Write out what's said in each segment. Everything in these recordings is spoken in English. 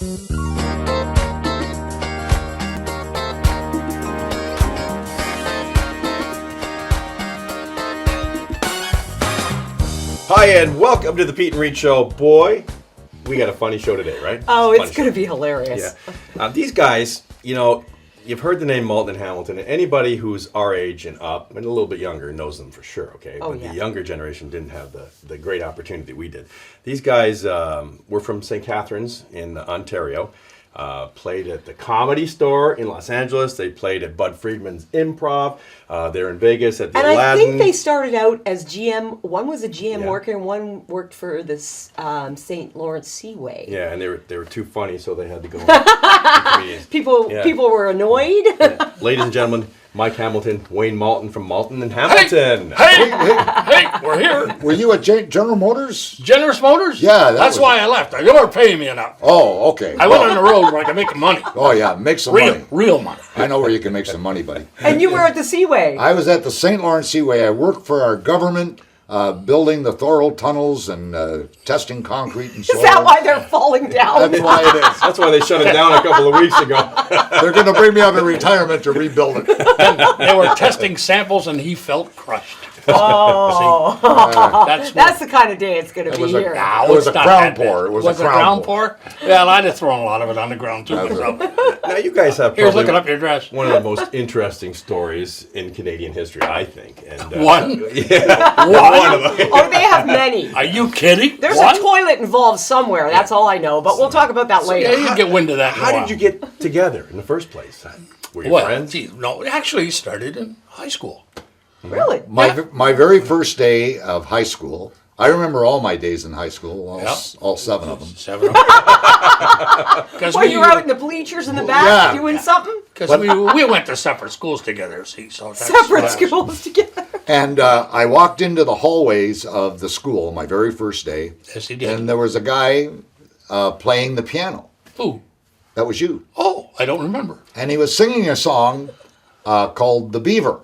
Hi, and welcome to the Peet and Reet Show. Boy, we got a funny show today, right? Oh, it's going to be hilarious. Yeah. These guys, you know, you've heard the name Malton Hamilton, and anybody who's our age and up, and a little bit younger, knows them for sure, okay? Oh, but yeah. the younger generation didn't have the great opportunity we did. These guys were from St. Catharines in Ontario. Played at the Comedy Store in Los Angeles. They played at Bud Friedman's Improv. They're in Vegas at the Aladdin. And I think they started out as GM. One was a GM Yeah. worker, and one worked for this St. Lawrence Seaway. Yeah, and they were too funny, so they had to go. On People were annoyed. Yeah. Ladies and gentlemen, Mike Hamilton, Wayne Malton from Malton and Hamilton. Hey, we're here. Were you at General Motors? Generous Motors? Yeah, that's why I left. They weren't paying me enough. Oh, okay. I went on the road where I could make money. Oh, yeah, make some money. Real money. I know where you can make some money, buddy. And you were at the Seaway. I was at the St. Lawrence Seaway. I worked for our government, building the Thorold tunnels and testing concrete and soil. Is that why they're falling down? That's why it is. That's why they shut it down a couple of weeks ago. They're going to bring me out in retirement to rebuild it. They were testing samples, and he felt crushed. Oh, that's the kind of day it's going to be here. It was a crown pour. It was a crown pour. Well, I'd have thrown a lot of it on the ground, too. So. Now, you guys have Here's probably looking up your dress. one of the most interesting stories in Canadian history, I think. And, One? Yeah. One of them. Oh, they have many. Are you kidding? There's One? a toilet involved somewhere. That's all I know. But we'll talk about that later. Yeah, you get wind of that in a How while. did you get together in the first place? Were you Well, friends? gee, no, it actually started in high school. Really? My very first day of high school, I remember all my days in high school, all 7 of them. 7 of them. Well, you were out in the bleachers in the back doing something? Because we went to separate schools together, see. So that's Separate schools together. And I walked into the hallways of the school my very first day. Yes, he did. And there was a guy playing the piano. Who? That was you. Oh, I don't remember. And he was singing a song called The Beaver.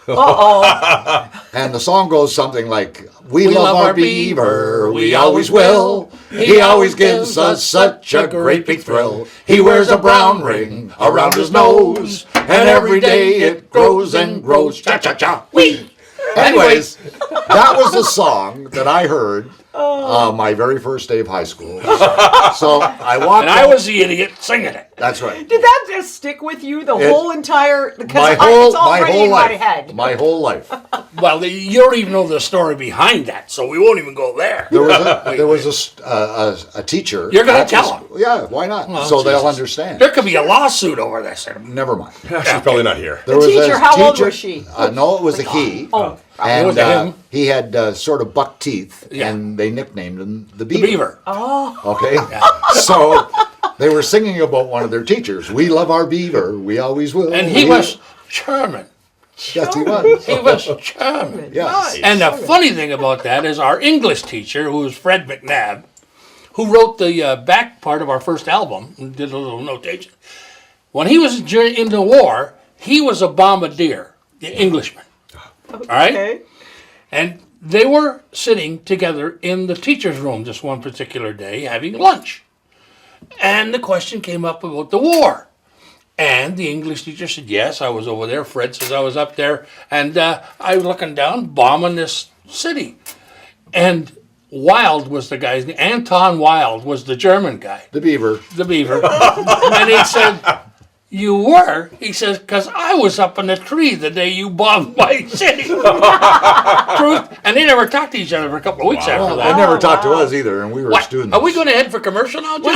Uh-oh. And the song goes something like, we love our beaver, we always will. He always gives us such a great big thrill. He wears a brown ring around his nose, and every day it grows and grows. Cha-cha-cha, wee! Anyways, that was the song that I heard my very first day of high school. So I walked And I was the idiot singing it. That's right. Did that just stick with you the whole entire... Because My it's already whole in life. my head. My whole life. Well, you don't even know the story behind that, so we won't even go there. There was a teacher. You're going to tell them. Yeah, why not? Oh, so they'll Jesus. understand. There could be a lawsuit over this. Never mind. She's probably not here. There The was teacher, a how old teacher- was she? No, it was a he. Oh. It was And him. he had sort of buck teeth, Yeah. and they nicknamed him the The Beaver. beaver. Oh. Okay? So they were singing about one of their teachers. We love our beaver. We always will. And he was charming. Yes, he was. He was charming. Yes. And the funny thing about that is our English teacher, who was Fred McNabb, who wrote the back part of our first album, and did a little notation. When he was in the war, he was a bombardier, the Englishman. All right? Okay. And they were sitting together in the teacher's room this one particular day having lunch. And the question came up about the war. And the English teacher said, yes, I was over there. Fred says I was up there. And I was looking down, bombing this city. And Wild was the guy's name. Anton Wild was the German guy. The Beaver. The beaver. And he said, you were? He says, because I was up in the tree the day you bombed my city. Truth. And they never talked to each other for a couple of weeks after They that. never talked to us either, and we were What? students. Are we going to head for commercial now, John?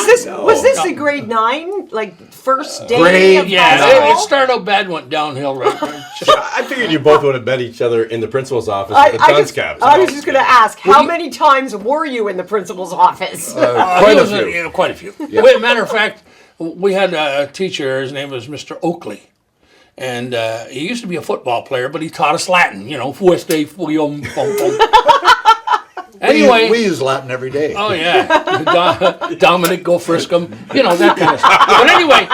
Was this the grade 9, like first day Grade- of Yeah, high school? it started out bad, went downhill. Right? I figured you both would have met each other in the principal's office at the dunce caps. I was just going to ask, how many times were you in the principal's office? Quite a few. Quite a few. Wait, matter of fact, we had a teacher, his name was Mr. Oakley. And he used to be a football player, but he taught us Latin, Anyway. We use Latin every day. Oh, yeah. Dominic, go frisk 'em. That kind of stuff. But anyway.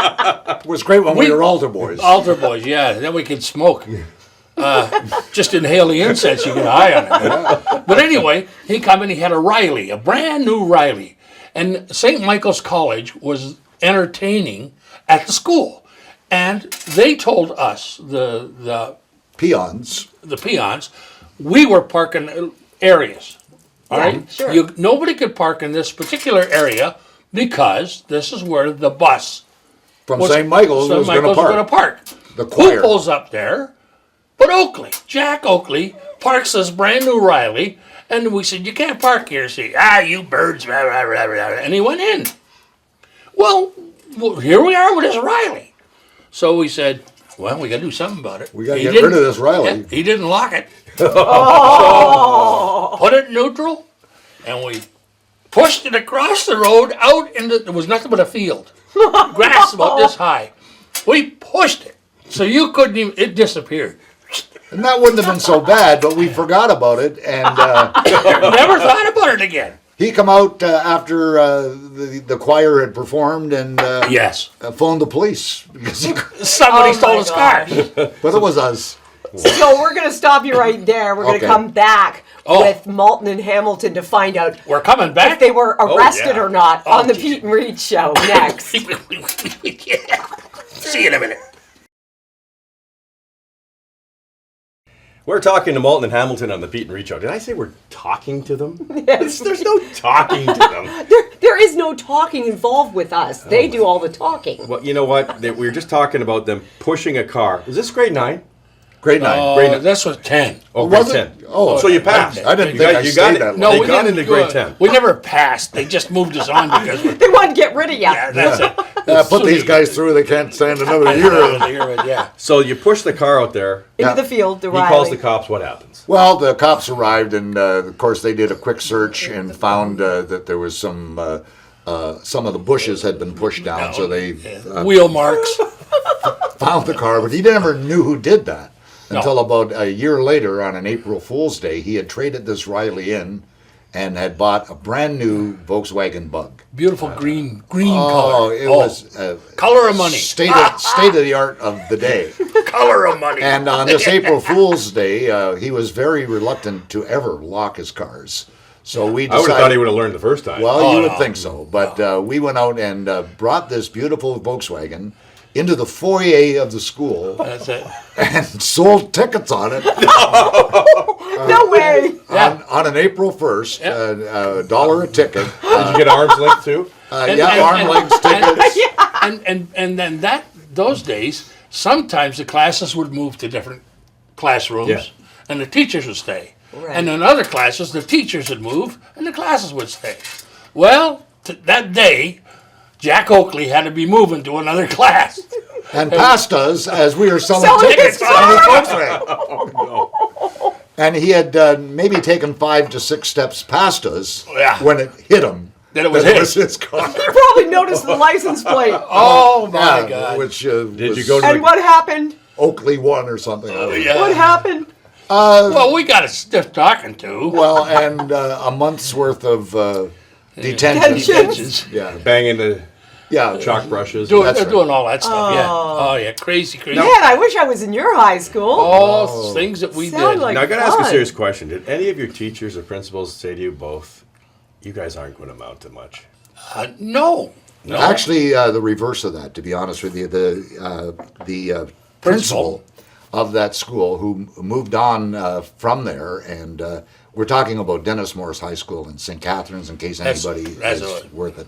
It was great when we were altar boys. Altar boys, yeah. Then we could smoke. Just inhale the incense, you get high on it. But anyway, he come in, he had a Riley, a brand new Riley. And St. Michael's College was entertaining at the school. And they told us, the Peons. peons, we were parking areas. All Yeah, right? sure. Nobody could park in this particular area because this is where the bus From St. Michael's was going to gonna park. park. The Who choir. pulls up there? But Oakley, Jack Oakley, parks this brand new Riley, and we said, you can't park here. See, you birds, rah, rah, rah, rah. And he went in. Well, here we are with his Riley. So we said, well, we got to do something about it. We got to He get didn't- rid of this Riley. Yeah, he didn't lock it. Oh. Put it in neutral, and we pushed it across the road out into, there was nothing but a field. Grass about this high. We pushed it. So you couldn't even, it disappeared. And that wouldn't have been so bad, but we forgot about it. And Never thought about it again. he come out after the choir had performed and Yes. phoned the police. Because Somebody Oh stole my his car. but it was us. So we're going to stop you right there. We're going to Okay. come back Oh. with Malton and Hamilton to find out We're coming back. if they were arrested yeah. or not on the geez. Peet and Reet show next. Yeah. See you in a minute. We're talking to Malton and Hamilton on the Peet and Reet show. Did I say we're talking to them? Yes. There's no talking to them. There is no talking involved with us. They do all the talking. Well, you know what? We were just talking about them pushing a car. Is this grade 9? Grade 9. Grade nine. This was 10. Oh, grade Was it? 10. Oh, so you passed. I didn't You think got- I you stayed got it. that long. No, They we got didn't into do grade it. 10. We never passed. They just moved us on because They want to get rid of you. that's it. Put these guys through. They can't stand another year. Yeah. So you push the car out there. Into Yeah. the field, the He Riley. calls the cops. What happens? Well, the cops arrived, and of course they did a quick search and found that there was some of the bushes had been pushed down, so they Wheel marks. found the car. But he never knew who did that until about a year later, on an April Fool's Day, he had traded this Riley in and had bought a brand new Volkswagen Bug. Beautiful green Oh, color. it was color of money. state of the art of the day. Color of money. And on this April Fool's Day, he was very reluctant to ever lock his cars. So we I would have thought he decided. would have learned the first time. Well, you would no. think so, but we went out and brought this beautiful Volkswagen into the foyer of the school That's it. and sold tickets on it No way. on an April 1st, $1 a ticket. Did you get arm's length too? Arm length tickets. And then those days, sometimes the classes would move to different classrooms, Yeah. and the teachers would stay. Right. And in other classes, the teachers would move, and the classes would stay. Well, that day, Jack Oakley had to be moving to another class. And passed us as we were selling Selling tickets his on his Volkswagen. And he had maybe taken 5 to 6 steps past us Yeah. when it hit him. That it was that his. car. You probably noticed the license plate. Oh my Yeah, God! which Did was you go to And the, what happened? Oakley 1 or something. I don't know. Yeah. What happened? Well, we got a stiff talking to. Well, and a month's worth of detention. Detentions. Yeah, banging the yeah. chalk brushes? Doing, That's right. doing all that stuff, yeah. Oh, yeah, crazy. Man, I wish I was in your high school. All things that we Sound did. like- Now I got to ask a fun. serious question. Did any of your teachers or principals say to you both, "You guys aren't going to amount to much"? No. Actually, the reverse of that. To be honest with you, the principal of that school who moved on from there, and we're talking about Dennis Morris High School in St. Catharines, in case That's anybody right. is worth it.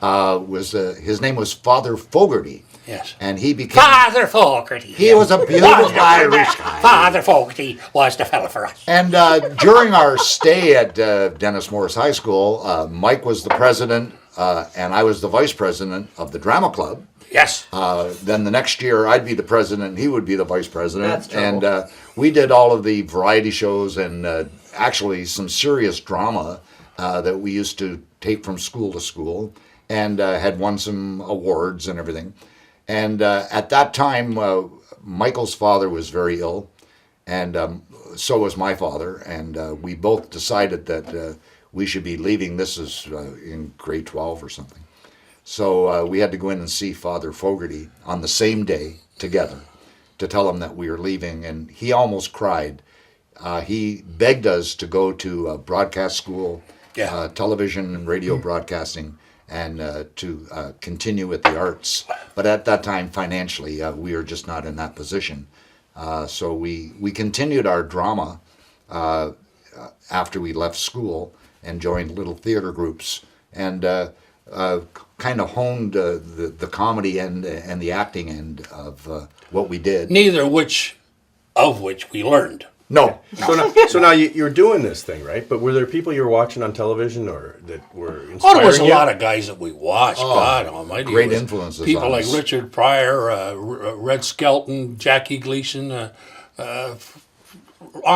Was his name was Father Fogarty. Yes. And he became. Father Fogarty. He was a beautiful Irish guy. Father Fogarty was the fella for us. And during our stay at Dennis Morris High School, Mike was the president, and I was the vice president of the drama club. Yes. Then the next year, I'd be the president, and he would be the vice president. That's trouble. And we did all of the variety shows and actually some serious drama that we used to take from school to school, and had won some awards and everything. And at that time, Michael's father was very ill, and so was my father. And we both decided that we should be leaving. This is in grade 12 or something. So we had to go in and see Father Fogarty on the same day together to tell him that we were leaving. And he almost cried. He begged us to go to broadcast school television and radio broadcasting, and to continue with the arts. But at that time, financially, we were just not in that position. So we continued our drama after we left school and joined little theater groups, and kind of honed the comedy and the acting end of what we did. Neither of which we learned. No. So now you're doing this thing, right? But were there people you were watching on television or that were inspiring Oh, there was a you? lot of guys that we watched. God almighty. Great It was influences people on like us. Richard Pryor, Red Skelton, Jackie Gleason, on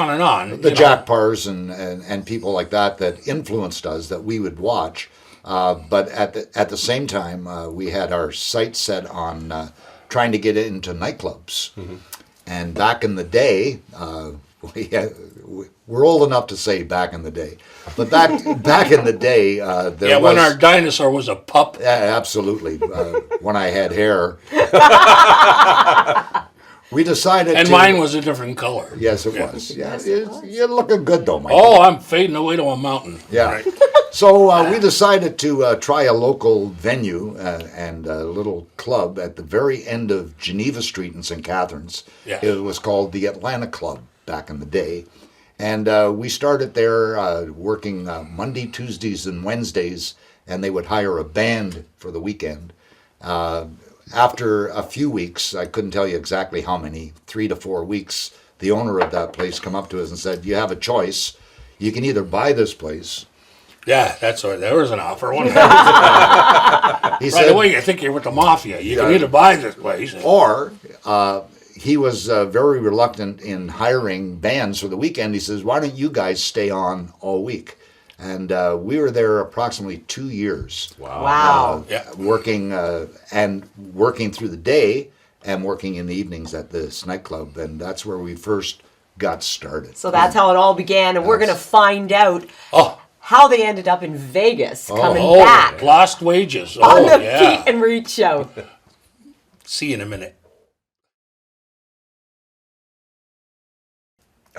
and on. The Jack Pars and people like that influenced us, that we would watch. But at the same time, we had our sights set on trying to get into nightclubs. Mm-hmm. And back in the day, we're old enough to say back in the day, but back in the day, there was, when our dinosaur was a pup. Absolutely, when I had hair, we decided. And mine was a different color. Yes, it was. Yeah, you're looking good though, Mike. Oh, I'm fading away to a mountain. Yeah. Right. So we decided to try a local venue and a little club at the very end of Geneva Street in St. Catharines. Yeah. It was called the Atlanta Club back in the day. And we started there working Monday, Tuesdays, and Wednesdays, and they would hire a band for the weekend. After a few weeks, I couldn't tell you exactly how many, 3 to 4 weeks, the owner of that place come up to us and said, you have a choice. You can either buy this place. Yeah, that's right. There was an offer. One He right said, away, you think you're with the mafia. You can either buy this place. or he was very reluctant in hiring bands for the weekend. He says, why don't you guys stay on all week? And we were there approximately 2 years. Wow. Working through the day and working in the evenings at this nightclub. And that's where we first got started. So that's how it all began, and we're going to find out how they ended up in Vegas coming back Lost wages. on the yeah. Peet and Reet show. See you in a minute.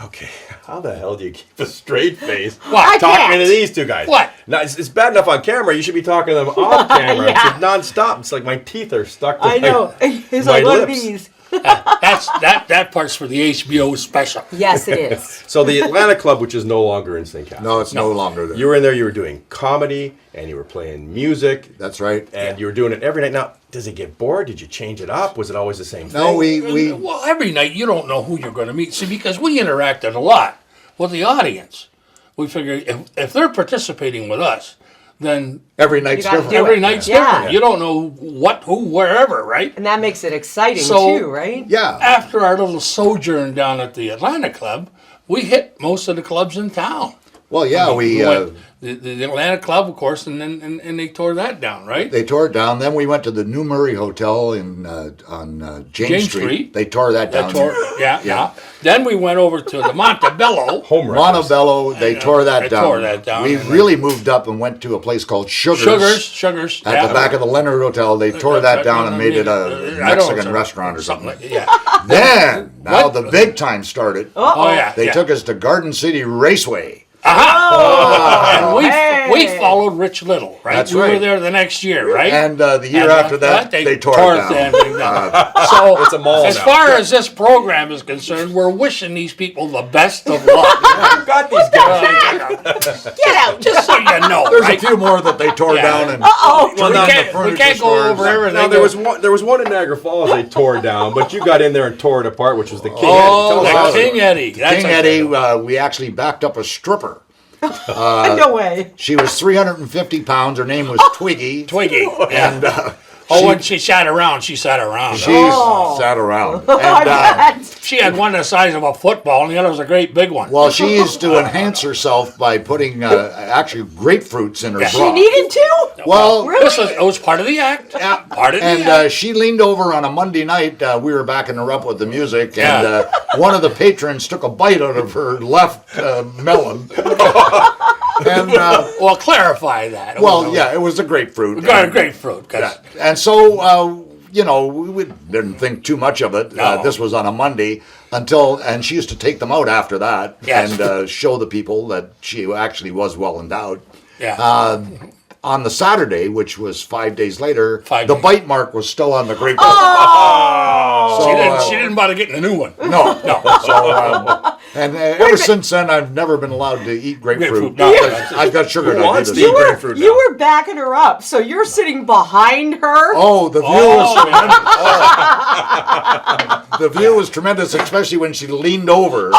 Okay, how the hell do you keep a straight face What? talking can't. to these two guys? What? Now, it's bad enough on camera. You should be talking to them off camera. Yeah. It's nonstop. It's like my teeth are stuck to I know. He's my like, what are lips. these? That part's for the HBO special. Yes, it is. So the Atlanta Club, which is no longer in St. Catharines. No, it's no longer there. You were in there, you were doing comedy, and you were playing music, That's right. and you were doing it every night. Now, does it get bored? Did you change it up? Was it always the same thing? No, we Well, every night you don't know who you're going to meet. See, because we interacted a lot with the audience. We figure if they're participating with us, then every night's You gotta different. do every it. night's Yeah. different. You don't know what, who, wherever, right? And that makes it exciting So- too, right? Yeah. After our little sojourn down at the Atlanta Club, we hit most of the clubs in town. Well, yeah, we went, the Atlanta Club, of course, and then and they tore that down, right? they tore it down. Then we went to the New Murray Hotel on James Street. They tore that down. Yeah. Then we went over to the Montebello. Home wreckers. Montebello, they tore that They down. tore that down, We and really moved up and went to a place called Sugars. Sugars. At the back of the Leonard Hotel, they tore that down and made it a Mexican restaurant or something. Yeah. Then, now the big time started. Oh yeah. They took us to Garden City Raceway. And hey. we followed Rich Little, right? That's we right. were there the next year, right? And the year And, after that, they tore it down. So, It's a mall as now. far as this program is concerned, we're wishing these people the best of luck. You've got these guys. Get out. Just so you know, There's right? a few more that they tore Yeah. down. And Oh, Well, we now can't go over everything. Now there was one in Niagara Falls they tore down, but you got in there and tore it apart, which was the King Oh, Eddie. Tell us the about King it. Eddie. That's King a- Eddie, we actually backed up a stripper. no way. She was 350 pounds. Her name was Twiggy. Twiggy. And When she sat around, she sat around. she Oh. sat around. I And, bet. She had one the size of a football, and the other was a great big one. well, she used to enhance herself by putting actually grapefruits in her Yeah. She bra. needed to? Well, Really? It was part of the act. yeah. Part of the And act. she leaned over on a Monday night. We were backing her up with the music, and Yeah. one of the patrons took a bite out of her left melon. And Well, clarify that. It well, wasn't- yeah, it was a grapefruit. We got a grapefruit. 'Cause And so, we didn't think too much of it. No. This was on a Monday and she used to take them out after that Yes. and show the people that she actually was well endowed. Yeah. On the Saturday, which was 5 days later, 5 the days. bite mark was still on the grapefruit. Oh! She didn't bother getting a new one. No. So, and ever since then, I've never been allowed to eat grapefruit. No. I've got sugar Who wants diabetes. to eat grapefruit now? You were backing her up, so you're sitting behind her. Oh, the view Oh, was the view was tremendous, especially when she leaned over.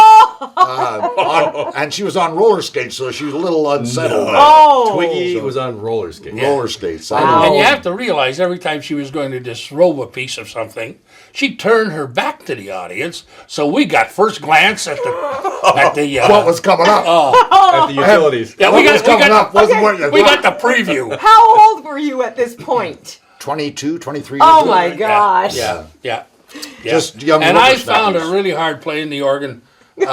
And she was on roller skates, so she was a little unsettled. Oh. Twiggy was on roller skates. Roller skates. I Wow. know. And you have to realize every time she was going to disrobe a piece of something, she'd turn her back to the audience. So we got first glance at the What was coming up? At the utilities. yeah, What was coming up wasn't what you we got the preview. How old were you at this point? 22, 23 Oh years old. my gosh. Yeah. Just young And I found it whippersnappers. really hard playing the organ. Yes,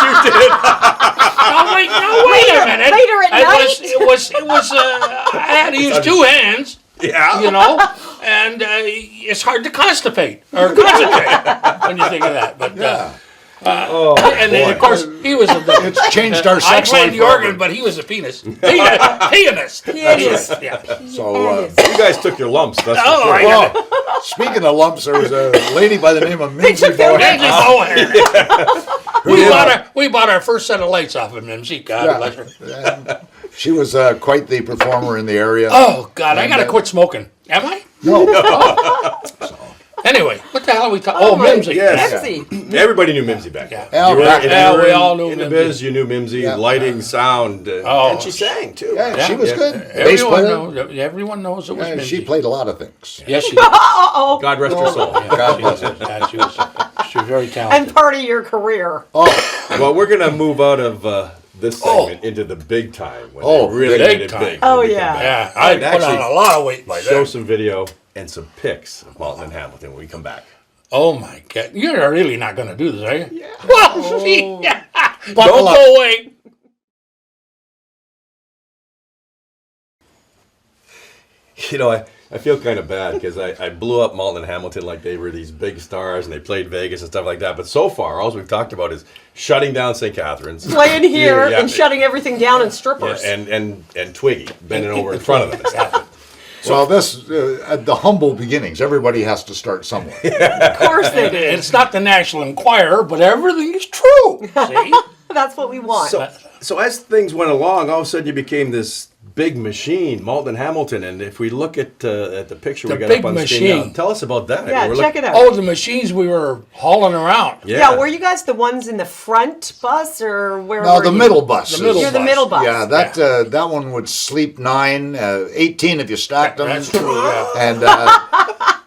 you did. No, wait a minute. Later at night? It was I had to use two hands, Yeah. you know, and it's hard to constipate or concentrate when you think of that. But and then, of course, he was a It's changed our I sex played life the organ, forever. but he was a pianist. Pianist. Pianist. Yeah. So, You guys took your lumps. That's for Oh, sure. I got it. speaking of lumps, there was a lady by the name of Mimsy took their Bowen. Lindsay Bowen. We bought our first set of lights off of Mimsy. God bless her. She was quite the performer in the area. Oh God, I gotta quit smoking. Am I? No. Anyway, what the hell are we talking? Oh, my- Mimsy. yes. Mimsy. Everybody knew Mimsy back then. Yeah. Yeah, You were- back if then. you were We in- all knew in the Mimsy. biz, you knew Mimsy. Yeah. Lighting, sound, Oh. and she sang too. Yeah, she was Yeah. good. Bass Everyone player. knows. Everyone knows it was Yeah, Mimsy. she played a lot of things. Yes, she did. Uh-oh. God rest her soul. Yeah, she was she was very talented. And part of your career. Well, we're gonna move out of this segment into the big time. When Oh, they really big made it time. big. Oh, when we come yeah. back. Yeah, I And put actually on a lot of weight by Show then. some video and some pics of Malton and Hamilton when we come back. Oh my God, you're really not going to do this, are you? Yeah. Well, yeah. Don't Buckle up. go away. You know, I feel kind of bad because I blew up Malton and Hamilton like they were these big stars and they played Vegas and stuff like that. But so far, all we've talked about is shutting down St. Catharines. Playing here Yeah. and shutting everything down in Yeah, strippers. and Twiggy bending over in front of them. Well, this at the humble beginnings. Everybody has to start somewhere. Of course they did. It's not the National Enquirer, but everything is true. See? That's what we want. So as things went along, all of a sudden you became this big machine, Malton Hamilton. And if we look at the picture The we got big up on the screen machine. now, tell us about that. yeah, We're check it out. Oh, the machines we were hauling around. Yeah, were you guys the ones in the front bus or where No, were the you? middle bus. The middle You're the bus. middle bus. Yeah, that one would sleep 9, 18 if you stacked them. That's true, yeah. And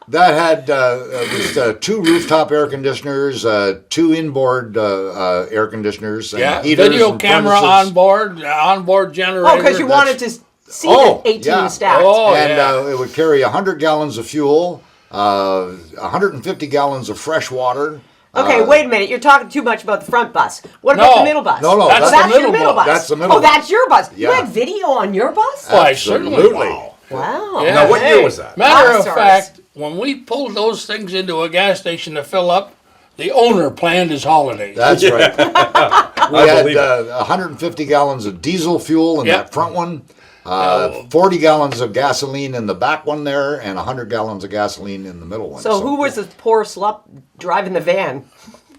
that had was, 2 rooftop air conditioners, 2 inboard air conditioners, and Yeah, heaters video and camera furnaces. onboard generator. Oh, because you wanted to see Oh, the 18 yeah. stacked. Oh, And yeah. it would carry 100 gallons of fuel, 150 gallons of fresh water. Okay, wait a minute. You're talking too much about the front bus. What about No. the middle bus? No, no, Oh, that's that's the your middle middle bus. bus. That's the middle Oh, bus. that's your bus. You Yeah. had video on your bus? Why, certainly. Absolutely. Wow. Yeah. Now, what year was that? Matter Rock of stars. fact, when we pulled those things into a gas station to fill up, the owner planned his holidays. That's right. We I had believe it. 150 gallons of diesel fuel in Yep. that front one, 40 gallons of gasoline in the back one there, and 100 gallons of gasoline in the middle one. So who was the poor slup driving the van?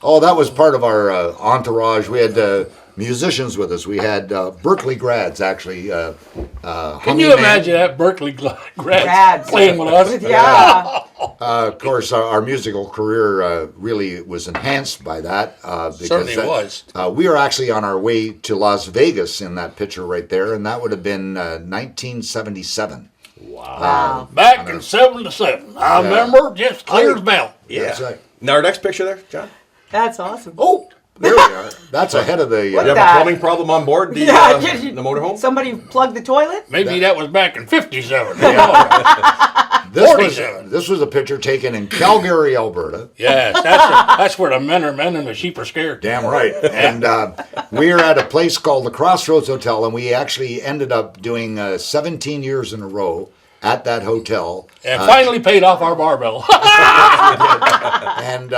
Oh, that was part of our entourage. We had musicians with us. We had Berkeley grads, actually. Can you imagine that Berkeley grads Grads. playing with us? Yeah. Of course, our musical career really was enhanced by that. Because Certainly was. We were actually on our way to Las Vegas in that picture right there, and that would have been 1977. Wow. Back in 77. I remember just clear as bell. Yeah. That's right. Now, our next picture there, John? That's awesome. Oh, there we are. That's ahead of the. You have a that? plumbing problem on board the, Yeah, did you- the motorhome? Somebody plugged the toilet? Maybe that was back in 57. this 47. was a picture taken in Calgary, Alberta. Yes, that's where the men are men and the sheep are scared. Damn right. And we were at a place called the Crossroads Hotel, and we actually ended up doing 17 years in a row at that hotel. And finally paid off our barbell. And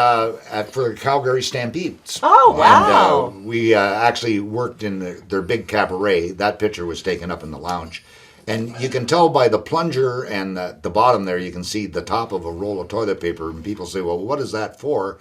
for the Calgary Stampedes. Oh, wow. And we actually worked in their big cabaret. That picture was taken up in the lounge. And you can tell by the plunger and the bottom there, you can see the top of a roll of toilet paper. And people say, well, what is that for?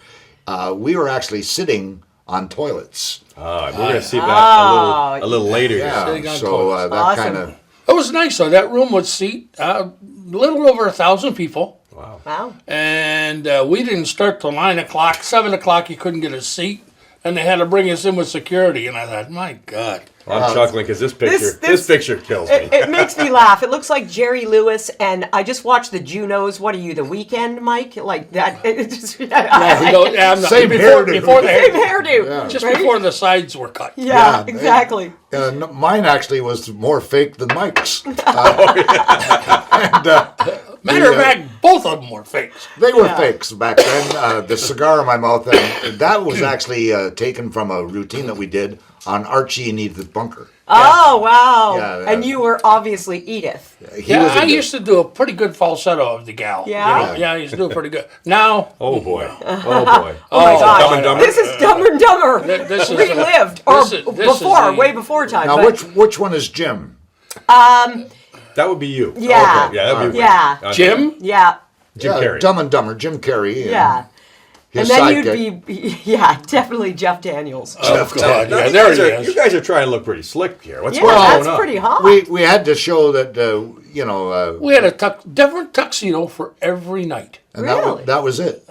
We were actually sitting on toilets. We're going to see that a little later. Yeah, Sitting on so toilets. that Awesome. kind of... It was nice, though. That room would seat a little over 1,000 people. Wow. And we didn't start till 9 o'clock. 7 o'clock, you couldn't get a seat. And they had to bring us in with security. And I thought, my God. I'm chuckling because this picture kills me. It makes me laugh. It looks like Jerry Lewis, and I just watched the Junos. What are you, The Weekend, Mike? Like that. It just, Same hairdo. Before the same hairdo. Just right? before the sides were cut. Yeah, exactly. Mine actually was more fake than Mike's. Matter of fact, both of them were fakes. They were fakes back then. The cigar in my mouth, and that was actually taken from a routine that we did on Archie and Edith Bunker. Oh, wow. Yeah, and you were obviously Edith. I used to do a pretty good falsetto of the gal. Yeah? Yeah, I used to do it pretty good. Now, Oh boy. Oh, my gosh. Dumb and Dumber? This is Dumber and Dumber. This is relived. Way before time. Now, but- which one is Jim? That would be you. Yeah. Okay. Yeah, that'd be Yeah. weird. Jim? Yeah. Jim Carrey. Dumb and Dumber, Jim Carrey. Yeah. His And then sidekick. you'd be, definitely Jeff Daniels. Oh, God. Now, Yeah, you there guys he are- is. You guys are trying to look pretty slick here. What's Yeah, going that's on? pretty hot. We had to show that, We had a different tuxedo for every night. and Really? that was it.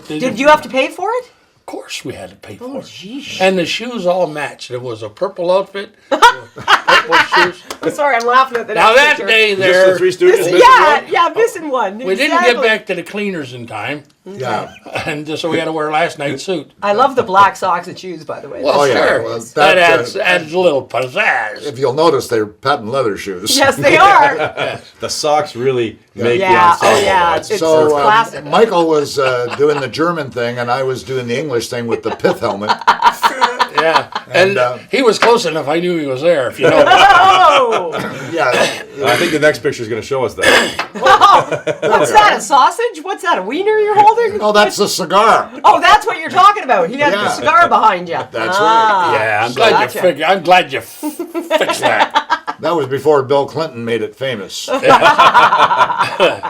Did you have to pay for it? Of course we had to pay for it. Jeez. And the shoes all matched. It was a purple outfit, purple shoes. Sorry, I'm laughing at the Now next that picture. day Just the there, Three Stooges missing one? Missing one. we didn't get back to the cleaners in time. Yeah. And so we had to wear last night's suit. I love the black socks and shoes, by the way. Well, Oh, yeah. sure. Well, that that, adds a little pizzazz. If you'll notice, they're patent leather shoes. Yes, they are. The socks really make Yeah, the ensemble. oh, yeah. That's- It's So classic. Michael was doing the German thing, and I was doing the English thing with the pith helmet. Yeah. And he was close enough. I knew he was there, if you know. Oh! Yeah. I think the next picture is going to show us that. What's that, a sausage? What's that, a wiener you're holding? Oh, that's the cigar. Oh, that's what you're talking about. He has the Yeah. cigar behind you. That's right. Yeah, I'm glad gotcha. you figured. I'm glad you fixed that. That was before Bill Clinton made it famous.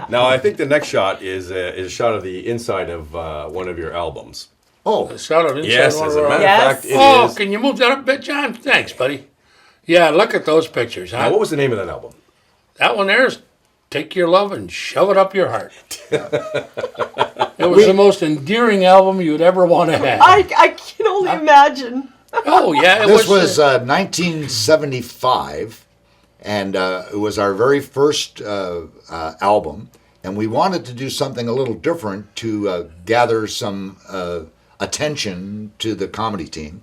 Now, I think the next shot is a shot of the inside of one of your albums. Oh, Shot of inside Yes, one as of a our- matter Yes. of fact, it Oh, is. can you move that up a bit, John? Thanks, buddy. Yeah, look at those pictures, Now, huh? what was the name of that album? That one there is Take Your Love and Shove It Up Your Heart. It was the most endearing album you'd ever want to have. I can only imagine. Oh, yeah. this was 1975, and it was our very first album, and we wanted to do something a little different to gather some attention to the comedy team.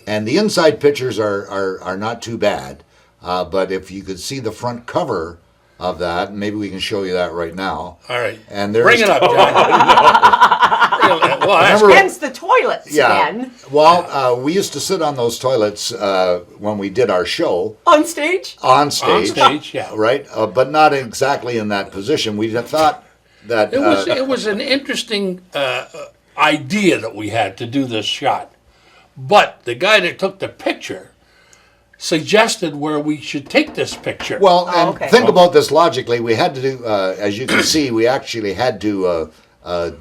And the inside pictures are not too bad, but if you could see the front cover of that, maybe we can show you that right now. All right. And there's, Bring it up, John. Bring it up. Well, that's Remember- Hence the toilets Yeah. again. Well, we used to sit on those toilets when we did our show On stage? on on stage. stage, yeah. Right, but not exactly in that position. We had thought that It was an interesting idea that we had to do this shot. But the guy that took the picture suggested where we should take this picture. well, Oh, and okay. think about this logically. We had to do, as you can see, we actually had to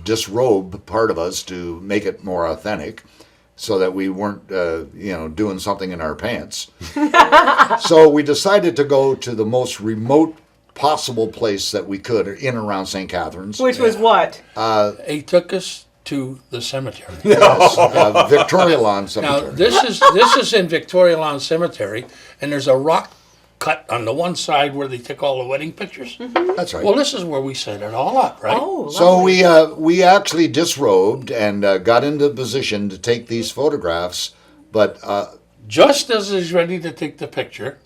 disrobe part of us to make it more authentic, so that we weren't, doing something in our pants. So we decided to go to the most remote possible place that we could, in and around St. Catharines. Which was what? He took us to the cemetery. Victoria Lawn Now Cemetery. this is in Victoria Lawn Cemetery, and there's a rock cut on the one side where they took all the wedding pictures. That's right. Well, this is where we set it all up, right? Oh, So lovely. we actually disrobed and got into position to take these photographs, but Just as he's ready to take the picture,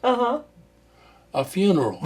a funeral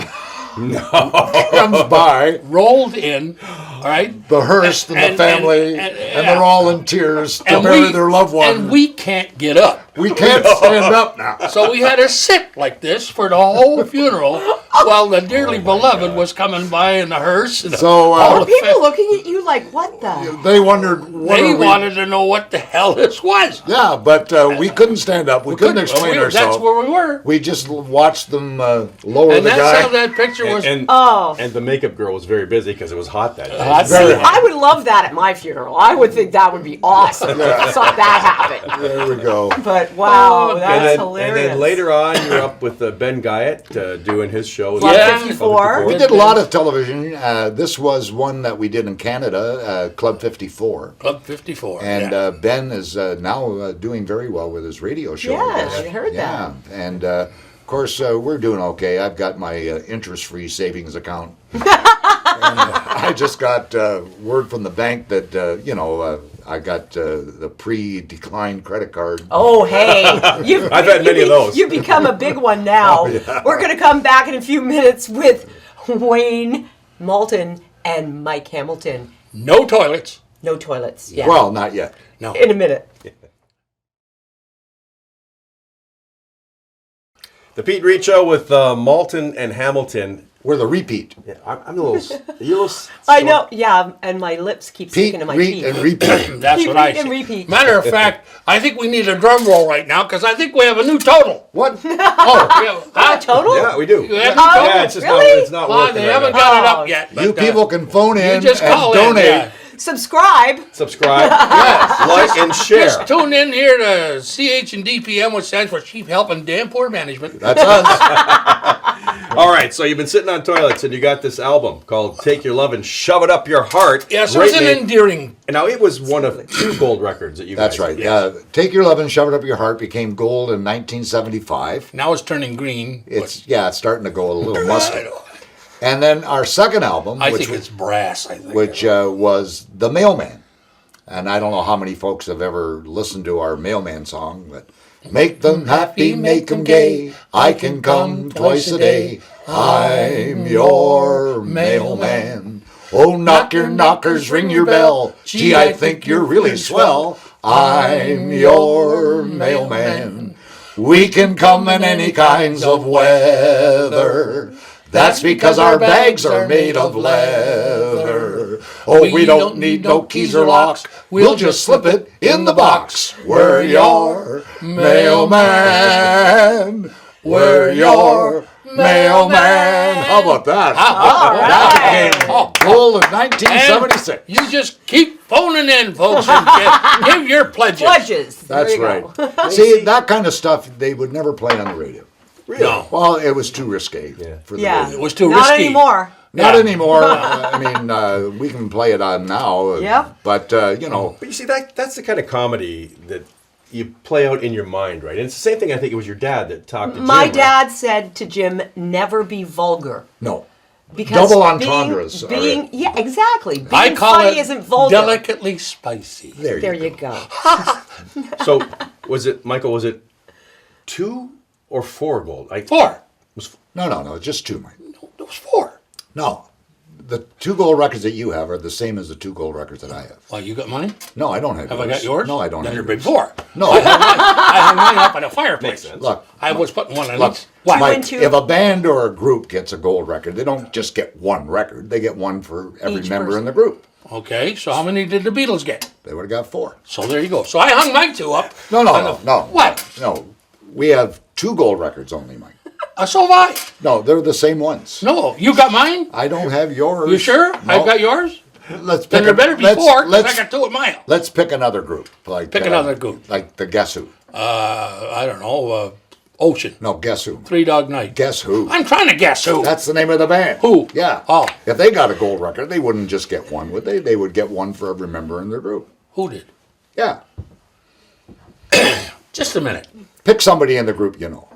comes by. rolled in All right. the hearse and the family, and they're all in tears to bury their loved one. And we can't get up. We can't stand up now. So we had to sit like this for the whole funeral while the dearly beloved was coming by in the hearse. And So Are people looking at you like, what the? they wondered what they are we- wanted to know what the hell this was. Yeah, but we couldn't stand up. We couldn't explain ourselves. That's where we were. We just watched them lower And the that's guy. how that picture was. And Oh. and the makeup girl was very busy because it was hot that day. Very See, I would love that at my funeral. I would think that would be awesome if saw that happen. There we go. But wow, Oh, that's and hilarious. then later on, you're up with Ben Guyett doing his show. Club Yeah. 54. We did a lot of television. This was one that we did in Canada, Club 54. Club 54. And yeah. Ben is now doing very well with his radio show. Yeah, I heard that. And of course, we're doing okay. I've got my interest-free savings account. And, I just got word from the bank that, I got the pre-declined credit card. Oh, hey. I've had many of those. You've become a big one now. We're going to come back in a few minutes with Wayne Malton and Mike Hamilton. No toilets. No toilets. Yeah. Well, not yet. No. In a minute. The Pete Reet Show with Malton and Hamilton. We're the repeat. Yeah, I'm a little. You're a little I know. Yeah, and my lips keep Pete, sticking to my Reet, teeth. and repeat. That's what I Repeat and said. repeat. Matter of fact, I think we need a drum roll right now because I think we have a new total. What? Oh, yeah. Total? Yeah, we do. You have Oh, new Yeah, total? it's just really? not. It's not Well, working. they right haven't now. got it Oh. up yet. You but, people can phone in you just and call donate. in. Yeah. Subscribe. Subscribe, like, and share. Just tune in here to CH&DPM, which stands for Chief Help and Damn Poor Management. That's us. All right, so you've been sitting on toilets and you got this album called "Take Your Love and Shove It Up Your Heart." Yes, it was Great an name. endearing. And now it was one of 2 gold records that you guys That's right. did. Take Your Love and Shove It Up Your Heart became gold in 1975. Now it's turning green. It's starting to go a little musty. I know. And then our second album, I which, think it's brass. I think. which was The Mailman. And I don't know how many folks have ever listened to our Mailman song, but make them happy, make them gay. I can come twice a day. I'm your mailman. Oh, knock your knockers, ring your bell. Gee, I think you're really swell. I'm your mailman. We can come in any kinds of weather. That's because our bags are made of leather. Oh, we don't need no keys or locks. We'll just slip it in the box. We're your mailman. We're your mailman. How about that? All right. That became gold in 1976. And you just keep phoning in, folks, and give your pledges. Pledges. There That's you right. go. See, that kind of stuff they would never play on the radio. Really? No, Well, it was too risque for the Yeah. it radio. was too Not risky. anymore. Not Yeah. anymore. We can play it on now. Yep. But, But you see, that's the kind of comedy that you play out in your mind, right? And it's the same thing. I think it was your dad that talked to Jim. My right? dad said to Jim, never be vulgar. no. Because Double entendres are Being, it. yeah, exactly. Being I call funny it isn't vulgar. delicately spicy. There you go. So was it, Michael? Was it 2 or 4 gold? 4. No. Just two, Mike. It was 4. No. The 2 gold records that you have are the same as the 2 gold records that I have. Well, you got mine? No, I don't have Have yours. I got yours? No, I don't Then have you're big yours. 4. No. I hung mine up in a fireplace. sense. Look, I was putting one on look, each. Why? Mike, and two. if a band or a group gets a gold record, they don't just get one record. They get one for every Each member person. in the group. Okay, so how many did the Beatles get? They would have got 4. So there you go. So I hung my 2 up. No. What? No. We have 2 gold records only, Mike. So have I. No, they're the same ones. No, you got mine? I don't have yours. You sure? No. I've got yours? Let's pick Then there better be 4, because I let's, got 2 at mine. let's pick another group. Like Pick another group. Like the Guess Who. I don't know, Ocean. No, Guess Who. 3 Dog Night. Guess Who. I'm trying to guess who. That's the name of the band. Who? Yeah. Oh. If they got a gold record, they wouldn't just get one, would they? They would get one for every member in their group. Who did? Yeah. Just a minute. Pick somebody in the group you know.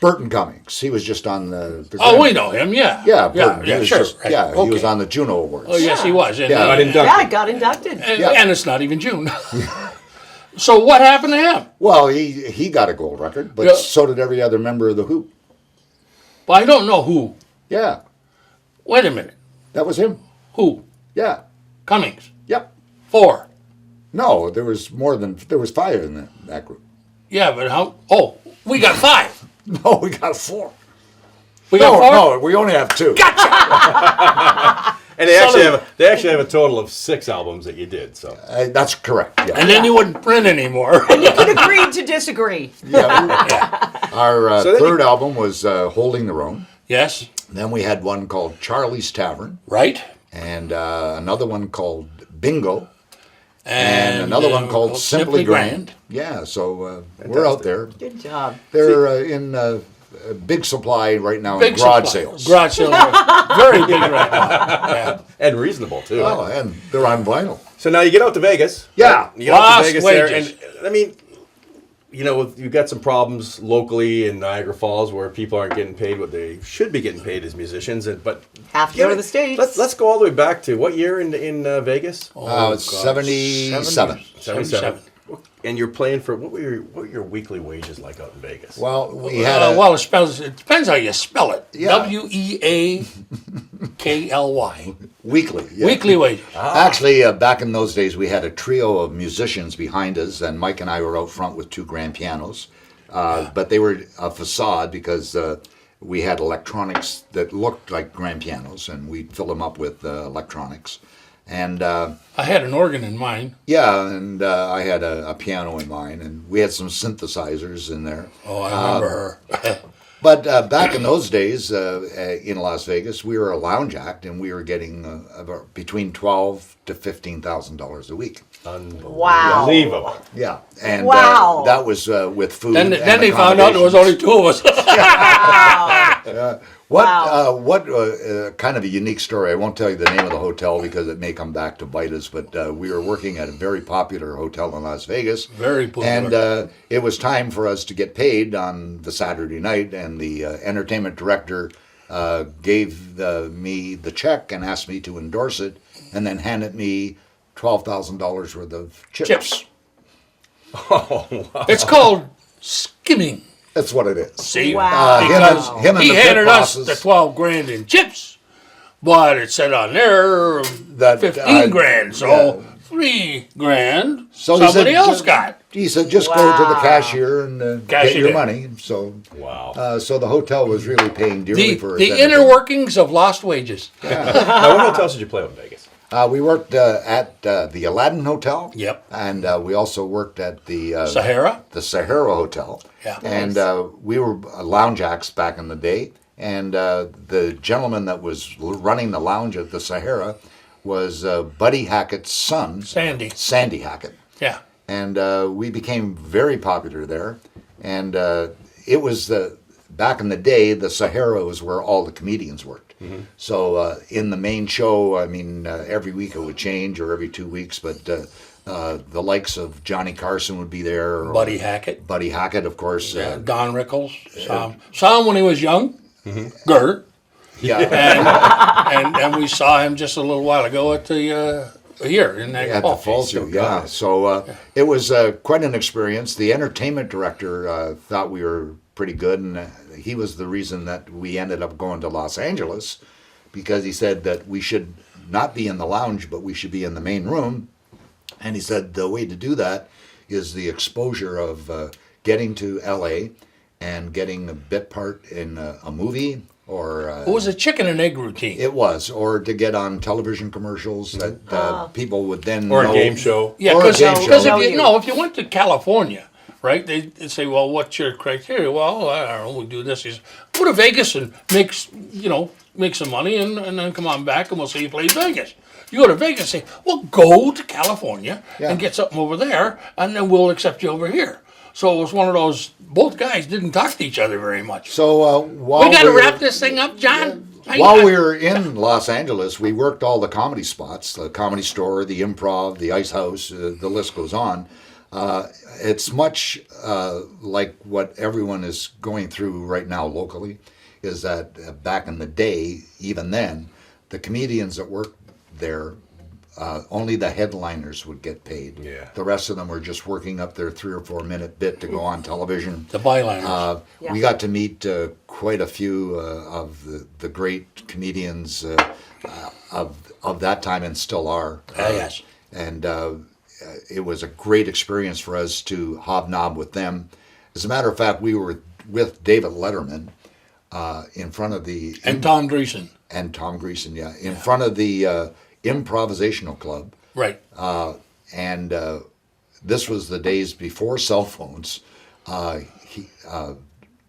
Burton Cummings. He was just on the Oh, we know him, yeah. Yeah, Burton. Yeah, he was sure. just- right. yeah, he Okay. was on the Juno Awards. Oh, yes, he was. And, Yeah. Got inducted. Yeah, I got inducted. Yeah. and it's not even June. So what happened to him? Well, he got a gold record, but Yeah. so did every other member of the Who. Well, I don't know who. Yeah, Wait a minute. that was him. Who? Yeah. Cummings. Yep. 4. No, there was 5 in that group. Yeah, but how? Oh, we got 5. No, we got 4. We got 4. No, we only have 2. And they actually have a total of 6 albums that you did. So That's correct. Yeah. And then you wouldn't print anymore. You can agree to disagree. Our So then third album was Holding the Roan. Yes. Then we had one called Charlie's Tavern, Right. and another one called Bingo, and another one called Simply Grand. Yeah, so we're out there. Good job. They're in big supply right now Big in garage supply. sales. Garage sales. Are very big right now. Yeah. and reasonable too. Oh, and they're on vinyl. So now you get out to Vegas. Yeah. You get out to Lost Vegas wages. there, and I mean, you know, you've got some problems locally in Niagara Falls where people aren't getting paid what they should be getting paid as musicians, but Have to go to the States. Let's go all the way back to what year in Vegas? Oh, It's 77. 77. And you're playing for what were your weekly wages like out in Vegas? Well, we had Well, it depends how you spell it. Yeah. WEAKLY. weekly. Yeah. Weekly wages. Actually, back in those days, we had a trio of musicians behind us, and Mike and I were out front with 2 grand pianos. But they were a facade because we had electronics that looked like grand pianos, and we'd fill them up with electronics. And I had an organ in mine. yeah, and I had a piano in mine, and we had some synthesizers in there. Oh, I remember her. But back in those days in Las Vegas, we were a lounge act, and we were getting about between $12,000 to $15,000 a week. Wow. Unbelievable. Yeah, and Wow. that was with food. Then and they found out there was only 2 of us. What kind of a unique story. I won't tell you the name of the hotel because it may come back to bite us, but we were working at a very popular hotel in Las Vegas. Very popular. And it was time for us to get paid on the Saturday night, and the entertainment director gave me the check and asked me to endorse it, and then handed me $12,000 worth of chips. It's called skimming. That's what it is. See? Wow. Because him and he the handed pit us bosses. the 12 grand in chips, but it said on there That, 15 grand, so yeah. 3 grand So he somebody said, else got. He said, just go to the Wow. cashier and Cash get it your in. money. So, Wow. so the hotel was really paying dearly for The it. inner workings of lost wages. Now, what hotels did you play out in Vegas? We worked at the Aladdin Hotel. Yep. And we also worked at the Sahara. Sahara Hotel. Yeah. And we were lounge acts back in the day. And the gentleman that was running the lounge at the Sahara was Buddy Hackett's son, Sandy. Hackett. Yeah. And we became very popular there. And it was back in the day, the Sahara was where all the comedians worked. Mm-hmm. So in the main show, I mean, every week it would change, or every 2 weeks, but the likes of Johnny Carson would be there. Or Buddy Hackett. Buddy Hackett, of course. Don Rickles. Saw him when he was young. Gert. Yeah, And we saw him just a little while ago at the here in Niagara at the Falls. Falls, yeah. So it was quite an experience. The entertainment director thought we were pretty good, and he was the reason that we ended up going to Los Angeles, because he said that we should not be in the lounge, but we should be in the main room. And he said the way to do that is the exposure of getting to LA and getting a bit part in a movie, or It was a chicken and egg routine. it was, or to get on television commercials that people would then Or know. a game show? Yeah, Or a because game show. if you went to California, right, they'd say, well, what's your criteria? Well, I don't know, we do this. He says, go to Vegas and make some money and then come on back and we'll see you play in Vegas. You go to Vegas and say, well, go to California and get something over there and then we'll accept you over here. So it was one of those, both guys didn't talk to each other very much. So while We got to were- wrap this thing up, John. While we were in Los Angeles, we worked all the comedy spots, the Comedy Store, the Improv, the Ice House, the list goes on. It's much like what everyone is going through right now locally, is that back in the day, even then, the comedians that worked there only the headliners would get paid. Yeah. The rest of them were just working up their 3 or 4 minute bit to go on television. The byliners. Yeah. We got to meet quite a few of the great comedians of that time and still are. Yes. And it was a great experience for us to hobnob with them. As a matter of fact, we were with David Letterman in front of the... And Tom Dreesen. And Tom Greason, yeah. In front of the Improvisational Club. Right. And this was the days before cell phones.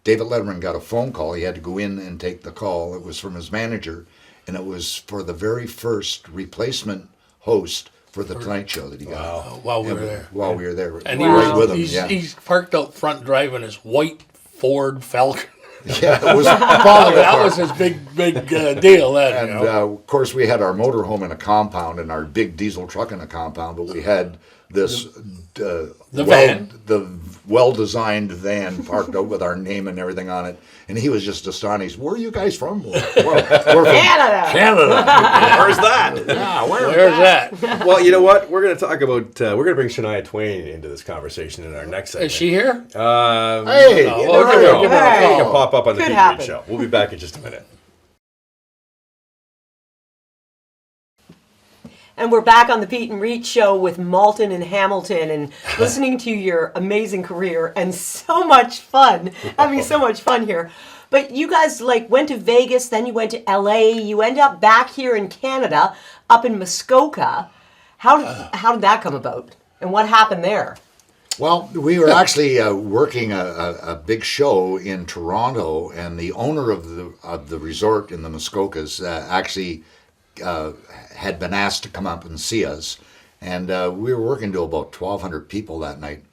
David Letterman got a phone call. He had to go in and take the call. It was from his manager, and it was for the very first replacement host for the Tonight Show that he got. While we were there. While we were there. And Right with him, he's parked out front driving his white Ford Falcon. Yeah, it was falling That apart. was his big deal then. And of course, we had our motorhome in a compound and our big diesel truck in a compound, but we had this van. the well-designed van parked out with our name and everything on it. And he was just astonished. Where are you guys from? We're from Canada. Canada. Where's that? Yeah, Where's that? Well, you know what? We're going to talk about. We're going to bring Shania Twain into this conversation in our next segment. Is she here? Hey, No, you well, never give her- know. give her a Hey, call. you can pop up on the Could Peet happen. Show. We'll be back in just a minute. And we're back on the Peet and Reet show with Malton and Hamilton and listening to your amazing career and so much fun, having so much fun here. But you guys went to Vegas, then you went to LA, you end up back here in Canada, up in Muskoka. How did that come about? And what happened there? Well, we were actually working a big show in Toronto, and the owner of the resort in the Muskokas actually had been asked to come up and see us, and we were working to about 1,200 people that night,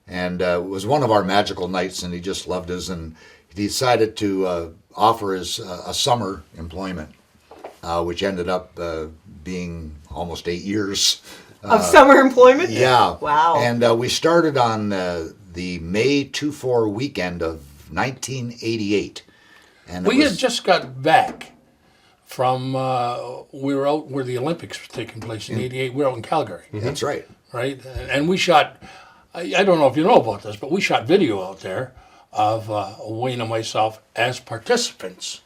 and it was one of our magical nights, and he just loved us, and he decided to offer us a summer employment, which ended up being almost 8 years. Of summer employment? Yeah. Wow. And we started on the May 2-4 weekend of 1988. And We had just got back from, we were out where the Olympics were taking place in '88. We were out in Calgary, That's right. right? And we shot, I don't know if you know about this, but we shot video out there of Wayne and myself as participants.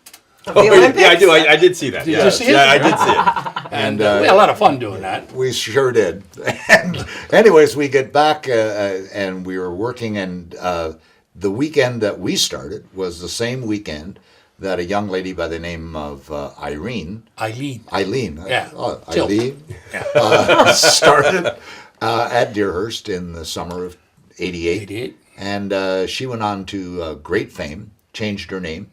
Of the Oh, Olympics? yeah, I do. I did see that. Did you Yes. see it? Yeah, I did see it. And We had a lot of fun doing that. we sure did. And anyways, we get back and we were working, and the weekend that we started was the same weekend that a young lady by the name of Eileen, Yeah. Tilt. Eileen, Yeah. started at Deerhurst in the summer of 88. 88. And she went on to great fame, changed her name.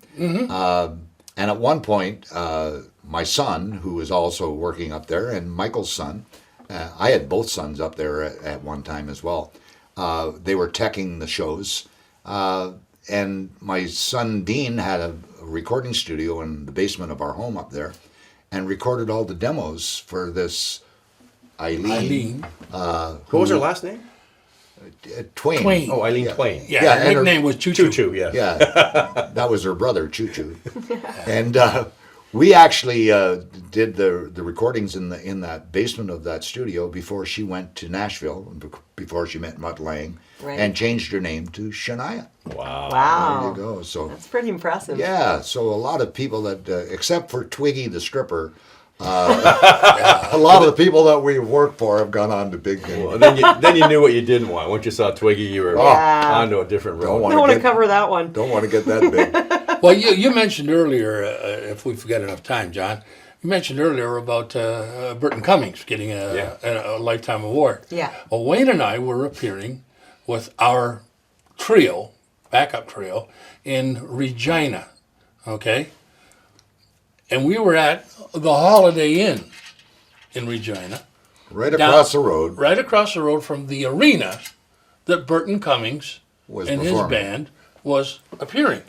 And at one point, my son, who was also working up there, and Michael's son, I had both sons up there at one time as well. They were teching the shows. And my son, Dean, had a recording studio in the basement of our home up there and recorded all the demos for this Eileen. What was her last name? Twain. Twain. Oh, Eileen Twain. Yeah, Yeah, her and her- nickname was Choo Choo Choo. Choo. Yeah. Yeah, that was her brother, Choo Choo. And we actually did the recordings in that basement of that studio before she went to Nashville, before she met Mutt Lang, Right. and changed her name to Shania. Wow. There Wow. you go. So That's pretty impressive. yeah, so a lot of people that, except for Twiggy the stripper, a lot of the people that we worked for have gone on to big things. Well, then you knew what you didn't want. Once you saw Twiggy, you were Yeah. onto a different road. Don't I want don't want to get- cover that one. Don't want to get that big. Well, you mentioned earlier, if we forget enough time, John, you mentioned earlier about Burton Cummings getting a Lifetime Award. Yeah. Well, Wayne and I were appearing with our trio, backup trio, in Regina, okay? And we were at the Holiday Inn in Regina, Right across the road right across the road from the arena that Burton Cummings was and his performing. band was appearing.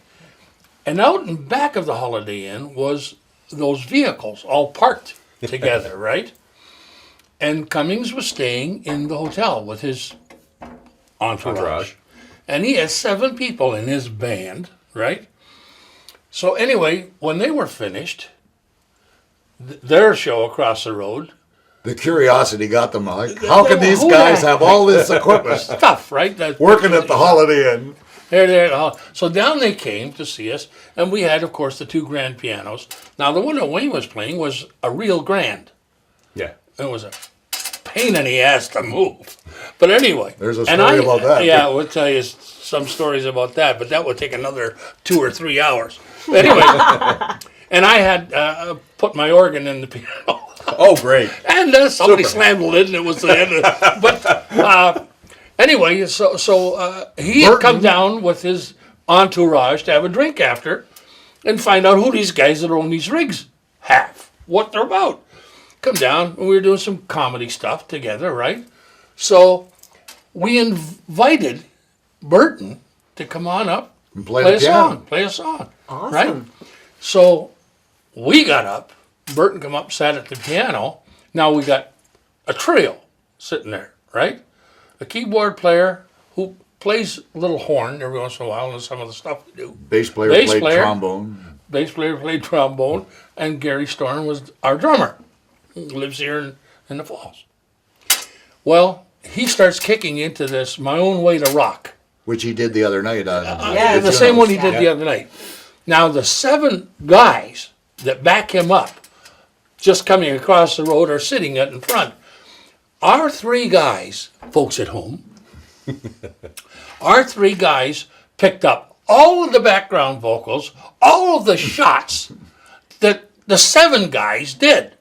And out in back of the Holiday Inn was those vehicles all parked together, right? And Cummings was staying in the hotel with his entourage. And he has 7 people in his band, right? So anyway, when they were finished, their show across the road, The curiosity got them. Like, how can these Who guys the- have all this equipment Stuff, right? That- working at the Holiday Inn? So down they came to see us, and we had, of course, the 2 grand pianos. Now, the one that Wayne was playing was a real grand. Yeah. It was a pain in the ass to move. But anyway. There's a and story about that. Yeah, we'll tell you some stories about that, but that would take another 2 or 3 hours. Anyway, and I had put my organ in the piano. Oh, great. And somebody Super. slammed the lid, and it was the end of it. But anyway, so he had come down with his entourage to have a drink after and find out who these guys that own these rigs have, what they're about. Come down, and we were doing some comedy stuff together, right? So we invited Burton to come on up And play the a piano. song, play a song, Awesome. right? So we got up, Burton come up, sat at the piano. Now we got a trio sitting there, right? A keyboard player who plays a little horn every once in a while and some of the stuff we do. Bass player Bass played player. trombone. Bass player played trombone, and Gary Storm was our drummer. He lives here in the Falls. Well, he starts kicking into this My Own Way to Rock. Which he did the other night on Yeah, The same one he did the other night. Now, the 7 guys that back him up, just coming across the road or sitting in front, our 3 guys, folks at home, our 3 guys picked up all of the background vocals, all of the shots that the 7 guys did.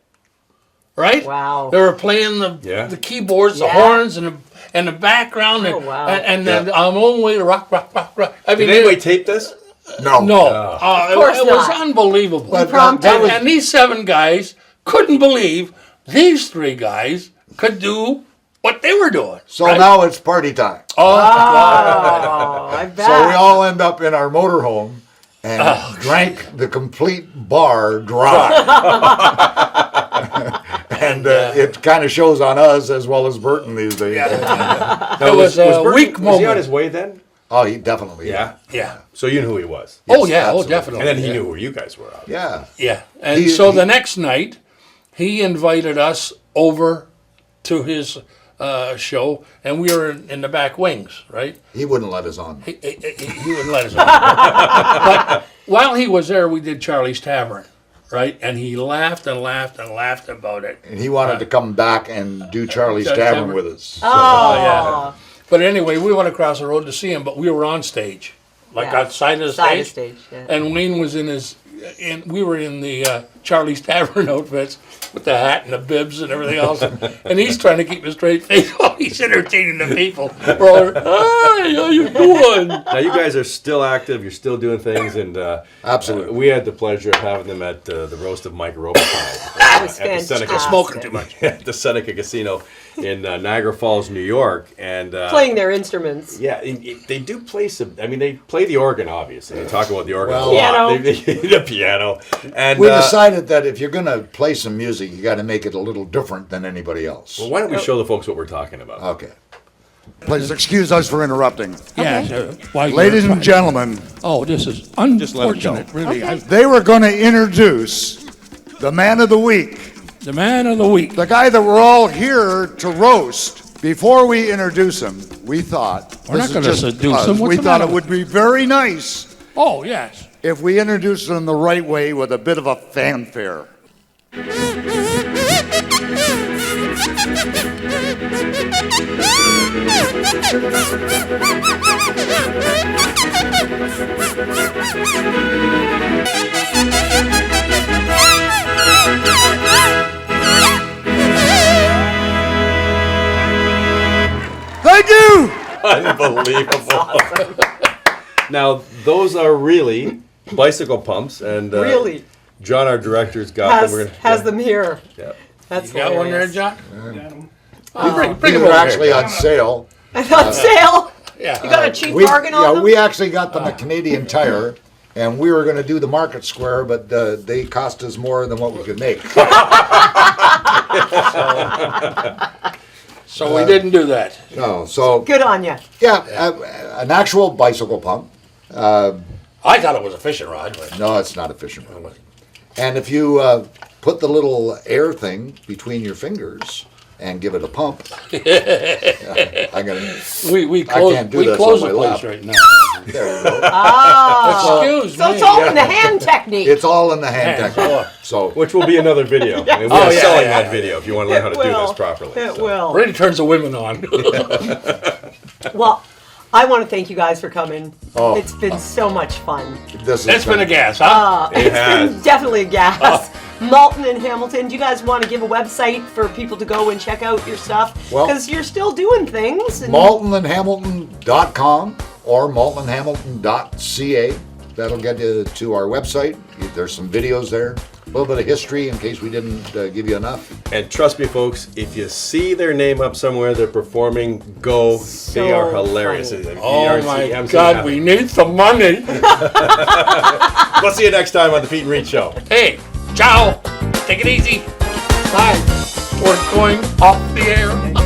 Right? Wow. They were playing the keyboards, the Yeah. horns, and the background, Oh, wow. and then I'm on way to rock. I mean, Did anybody tape this? No. no, course it was not. unbelievable. But Impromptu. that was, And these 7 guys couldn't believe these 3 guys could do what they were doing. so right? now it's party time. Oh, Oh, I bet. So we all end up in our motorhome and drank the complete bar dry. And it kind of shows on us as well as Burton these days. it was a Burton- weak Was he on moment. his way then? Oh, he definitely. Yeah. Yeah. So you knew who he was. Oh yeah. absolutely. Oh definitely. And then he yeah. knew who you guys were. Obviously. Yeah. Yeah. And He- so he- the next night, he invited us over to his show, and we were in the back wings, right? He wouldn't let us on. He wouldn't let us on. But while he was there, we did Charlie's Tavern, right? And he laughed and laughed and laughed about it. And he wanted to come back and do Charlie's Charlie's Tavern Tavern. with us. Oh, yeah. But anyway, we went across the road to see him, but we were on stage, like Yeah. outside of the Side of stage. stage, yeah. And Wayne was we were in the Charlie's Tavern outfits with the hat and the bibs and everything else. And he's trying to keep a straight face while he's entertaining the people. We're all, hey, how you doing? Now you guys are still active. You're still doing things, and Absolutely. we had the pleasure of having them at the roast of Mike Robitaille That was at the Seneca, fantastic. Smoking too much. at the Seneca Casino in Niagara Falls, New York, and Playing their instruments. Yeah, they do play some. I mean, they play the organ, obviously. They talk about the organ Well, a lot. Piano. The piano, and We decided that if you're going to play some music, you got to make it a little different than anybody else. well, why don't we show the folks what we're talking about? Okay. Please excuse us for interrupting. Yeah. Ladies and gentlemen, Oh, this is unfortunate, really. they were going to introduce the man of the week, The man of the week. the guy that we're all here to roast. Before we introduce him, we thought We're not this is gonna just seduce us, him. What's We the thought matter it would be very nice Oh, yes. if we introduced him the right way with a bit of a fanfare. Thank you. Unbelievable. Now, those are really bicycle pumps, and Really John, our director's got has, them. We're gonna, has them here. Yeah. That's Got one there, hilarious. John? These Bring him are over actually here. on sale. And on sale. Yeah. You got a cheap We, bargain on them? we actually got them at Canadian Tire, and we were going to do the Market Square, but they cost us more than what we could make. So we didn't do that. No, so Good on you. yeah, an actual bicycle pump. I thought it was a fishing rod, but No, it's not a fishing rod. And if you put the little air thing between your fingers and give it a pump. I'm gonna. We I can't do we this close on the my place lap. right now. There you go. Excuse So me. it's all in the hand technique. It's all in the hand Hand. technique. So Which will be another video. And we're Oh, yeah, selling yeah, that video if you want to learn how to do this properly. It So. will. Really turns the women on. Well, I want to thank you guys for coming. Oh. It's been so much fun. this It's been a gas, huh? It It's has. been definitely a gas. Malton and Hamilton, do you guys want to give a website for people to go and check out your stuff? Well- Because you're still doing things. And MaltonandHamilton.com or MaltonHamilton.ca. That'll get you to our website. There's some videos there. A little bit of history in case we didn't give you enough. And trust me, folks, if you see their name up somewhere, they're performing, go. So They are hilarious. funny. Oh my God, we need some money. We'll see you next time on the Peet and Reet Show. Hey, ciao. Take it easy. Bye. We're going off the air.